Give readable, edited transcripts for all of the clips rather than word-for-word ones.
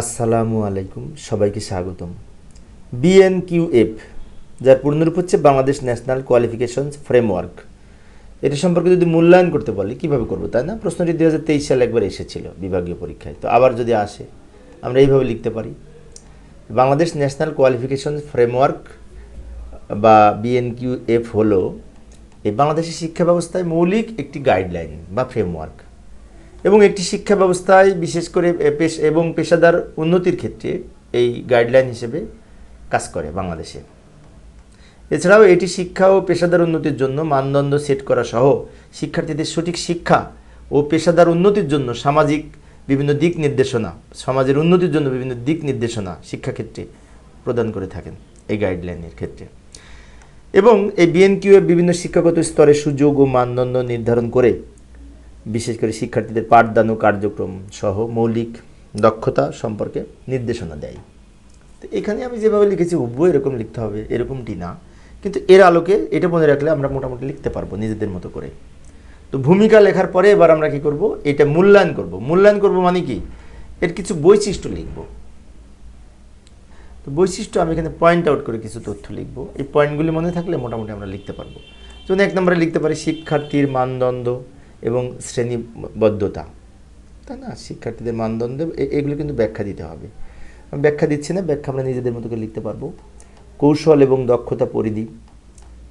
আসসালামু আলাইকুম, সবাইকে স্বাগতম। বিএনকিউএফ, যার পূর্ণরূপ হচ্ছে বাংলাদেশ ন্যাশনাল কোয়ালিফিকেশনস ফ্রেমওয়ার্ক। এটা সম্পর্কে যদি মূল্যায়ন করতে বলি কীভাবে করবো, তাই না? প্রশ্নটি 2023 সালে একবার এসেছিল বিভাগীয় পরীক্ষায়, তো আবার যদি আসে আমরা এইভাবে লিখতে পারি। বাংলাদেশ ন্যাশনাল কোয়ালিফিকেশনস ফ্রেমওয়ার্ক বা বিএনকিউএফ হলো এই বাংলাদেশের শিক্ষা ব্যবস্থায় মৌলিক একটি গাইডলাইন বা ফ্রেমওয়ার্ক, এবং একটি শিক্ষা ব্যবস্থায় বিশেষ করে পেশাদার উন্নতির ক্ষেত্রে এই গাইডলাইন হিসেবে কাজ করে বাংলাদেশে। এছাড়াও এটি শিক্ষা ও পেশাদার উন্নতির জন্য মানদণ্ড সেট করা সহ শিক্ষার্থীদের সঠিক শিক্ষা ও পেশাদার উন্নতির জন্য সমাজের উন্নতির জন্য বিভিন্ন দিক নির্দেশনা শিক্ষাক্ষেত্রে প্রদান করে থাকেন এই গাইডলাইনের ক্ষেত্রে। এবং এই বিএনকিউএফ বিভিন্ন শিক্ষাগত স্তরে সুযোগ ও মানদণ্ড নির্ধারণ করে বিশেষ করে শিক্ষার্থীদের পাঠদান ও কার্যক্রম সহ মৌলিক দক্ষতা সম্পর্কে নির্দেশনা দেয়। তো এখানে আমি যেভাবে লিখেছি হুবহু এরকম লিখতে হবে এরকমটি না, কিন্তু এর আলোকে এটা মনে রাখলে আমরা মোটামুটি লিখতে পারবো নিজেদের মতো করে। তো ভূমিকা লেখার পরে এবার আমরা কি করব, এটা মূল্যায়ন করব মানে কি, এর কিছু বৈশিষ্ট্য লিখব। তো বৈশিষ্ট্য আমি এখানে পয়েন্ট আউট করে কিছু তথ্য লিখব, এই পয়েন্টগুলি মনে থাকলে মোটামুটি আমরা লিখতে পারবো। যেমন 1 নম্বরে লিখতে পারি শিক্ষার্থীর মানদণ্ড এবং শ্রেণীবদ্ধতা, তাই না? শিক্ষার্থীদের মানদণ্ড এগুলো কিন্তু ব্যাখ্যা দিতে হবে, আমি ব্যাখ্যা দিচ্ছি না, ব্যাখ্যা আমরা নিজেদের মতো করে লিখতে পারবো। কৌশল এবং দক্ষতা পরিধি,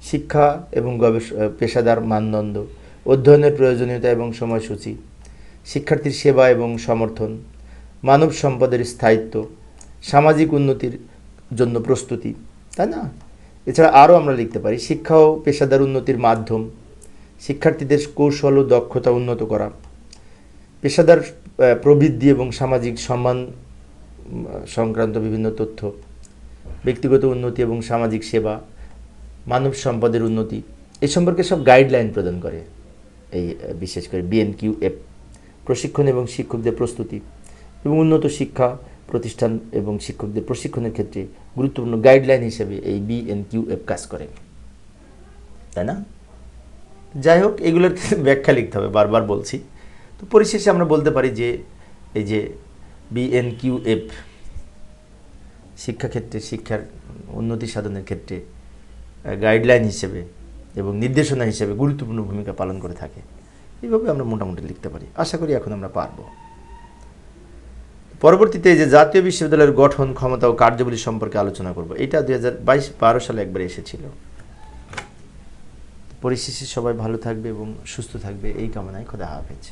শিক্ষা এবং পেশাদার মানদণ্ড, অধ্যয়নের প্রয়োজনীয়তা এবং সময়সূচি, শিক্ষার্থীর সেবা এবং সমর্থন, মানব সম্পদের স্থায়িত্ব, সামাজিক উন্নতির জন্য প্রস্তুতি, তাই না? এছাড়া আরও আমরা লিখতে পারি শিক্ষা ও পেশাদার উন্নতির মাধ্যম, শিক্ষার্থীদের কৌশল ও দক্ষতা উন্নত করা, পেশাদার প্রবৃদ্ধি এবং সামাজিক সম্মান সংক্রান্ত বিভিন্ন তথ্য, ব্যক্তিগত উন্নতি এবং সামাজিক সেবা, মানব সম্পদের উন্নতি, এ সম্পর্কে সব গাইডলাইন প্রদান করে এই বিশেষ করে বিএনকিউএফ। প্রশিক্ষণ এবং শিক্ষকদের প্রস্তুতি এবং উন্নত শিক্ষা প্রতিষ্ঠান এবং শিক্ষকদের প্রশিক্ষণের ক্ষেত্রে গুরুত্বপূর্ণ গাইডলাইন হিসেবে এই বিএনকিউএফ কাজ করে, তাই না? যাই হোক, এগুলোর ব্যাখ্যা লিখতে হবে, বারবার বলছি। তো পরিশেষে আমরা বলতে পারি যে এই যে বিএনকিউএফ শিক্ষাক্ষেত্রে শিক্ষার উন্নতি সাধনের ক্ষেত্রে গাইডলাইন হিসেবে এবং নির্দেশনা হিসেবে গুরুত্বপূর্ণ ভূমিকা পালন করে থাকে। এইভাবে আমরা মোটামুটি লিখতে পারি, আশা করি এখন আমরা পারব। পরবর্তীতে যে জাতীয় বিশ্ববিদ্যালয়ের গঠন, ক্ষমতা ও কার্যাবলী সম্পর্কে আলোচনা করব। এটা 2022-12 সালে একবার এসেছিল। পরিশেষে সবাই ভালো থাকবে এবং সুস্থ থাকবে এই কামনায় খোদা হাফেজ।